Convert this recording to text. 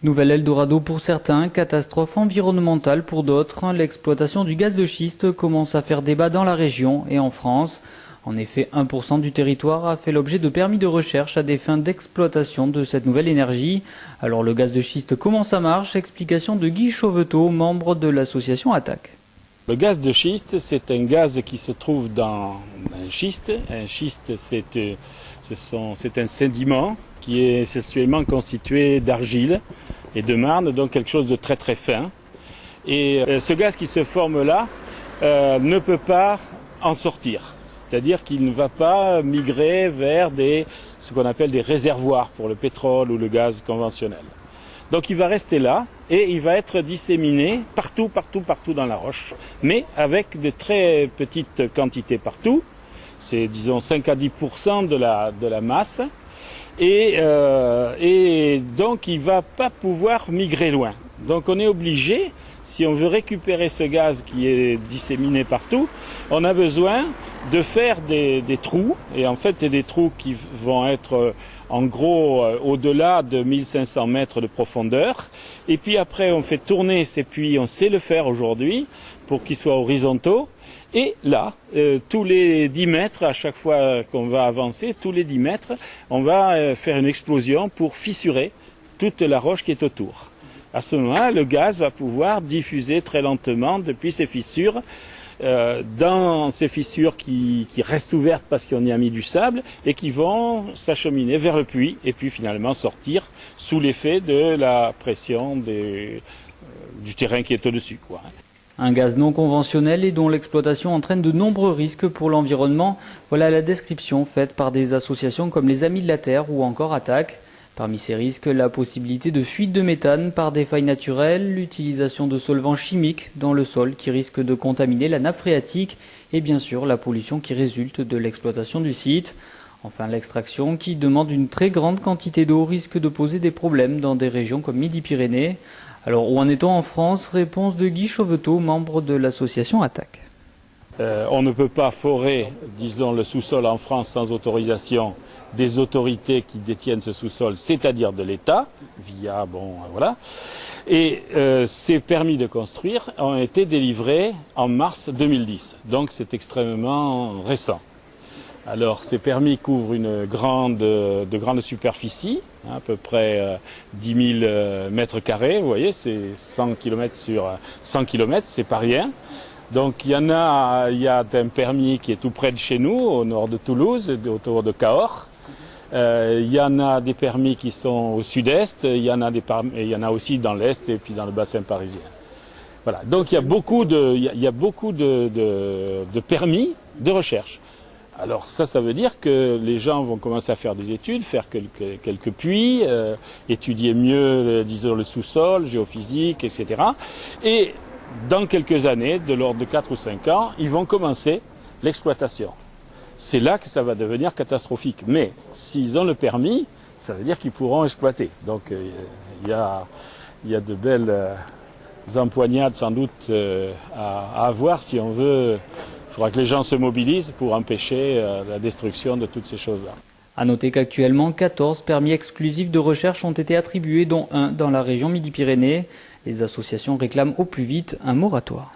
Nouvel Eldorado pour certains, catastrophe environnementale pour d'autres. L'exploitation du gaz de schiste commence à faire débat dans la région et en France. En effet, 1% du territoire a fait l'objet de permis de recherche à des fins d'exploitation de cette nouvelle énergie. Alors le gaz de schiste, comment ça marche? Explication de Guy Chauvetot, membre de l'association Attac. Le gaz de schiste, c'est un gaz qui se trouve dans un schiste. Un schiste, c'est un sédiment qui est essentiellement constitué d'argile et de marne, donc quelque chose de très très fin. Et ce gaz qui se forme là ne peut pas en sortir. C'est-à-dire qu'il ne va pas migrer vers ce qu'on appelle des réservoirs pour le pétrole ou le gaz conventionnel. Donc il va rester là et il va être disséminé partout dans la roche, mais avec de très petites quantités partout. C'est disons 5 à 10% de la masse. Et donc il ne va pas pouvoir migrer loin. Donc on est obligé, si on veut récupérer ce gaz qui est disséminé partout, on a besoin de faire des trous, et en fait des trous qui vont être en gros au-delà de 1500 mètres de profondeur. Et puis après on fait tourner ces puits, on sait le faire aujourd'hui, pour qu'ils soient horizontaux. Et là, tous les 10 mètres, à chaque fois qu'on va avancer, tous les 10 mètres, on va faire une explosion pour fissurer toute la roche qui est autour. À ce moment-là, le gaz va pouvoir diffuser très lentement depuis ces fissures, dans ces fissures qui restent ouvertes parce qu'on y a mis du sable et qui vont s'acheminer vers le puits et puis finalement sortir sous l'effet de la pression du terrain qui est au-dessus, quoi. Un gaz non conventionnel et dont l'exploitation entraîne de nombreux risques pour l'environnement. Voilà la description faite par des associations comme les Amis de la Terre ou encore Attac. Parmi ces risques, la possibilité de fuite de méthane par des failles naturelles, l'utilisation de solvants chimiques dans le sol qui risquent de contaminer la nappe phréatique et bien sûr la pollution qui résulte de l'exploitation du site. Enfin, l'extraction qui demande une très grande quantité d'eau risque de poser des problèmes dans des régions comme Midi-Pyrénées. Alors, où en est-on en France? Réponse de Guy Chauvetot, membre de l'association Attac. On ne peut pas forer, disons, le sous-sol en France sans autorisation des autorités qui détiennent ce sous-sol, c'est-à-dire de l'État, via, voilà. Et ces permis de construire ont été délivrés en mars 2010, donc c'est extrêmement récent. Alors ces permis couvrent de grandes superficies, à peu près 10 000 mètres carrés, vous voyez, c'est 100 km sur 100 km, c'est pas rien. Donc il y a un permis qui est tout près de chez nous, au nord de Toulouse, autour de Cahors. Il y en a des permis qui sont au sud-est, il y en a aussi dans l'est et puis dans le bassin parisien. Voilà. Donc il y a beaucoup de permis de recherche. Alors ça veut dire que les gens vont commencer à faire des études, faire quelques puits, étudier mieux, disons, le sous-sol, géophysique, etc. Et dans quelques années, de l'ordre de 4 ou 5 ans, ils vont commencer l'exploitation. C'est là que ça va devenir catastrophique. Mais s'ils ont le permis, ça veut dire qu'ils pourront exploiter. Donc il y a de belles empoignades sans doute à avoir si on veut. Il faudra que les gens se mobilisent pour empêcher la destruction de toutes ces choses-là. À noter qu'actuellement, 14 permis exclusifs de recherche ont été attribués, dont un dans la région Midi-Pyrénées. Les associations réclament au plus vite un moratoire.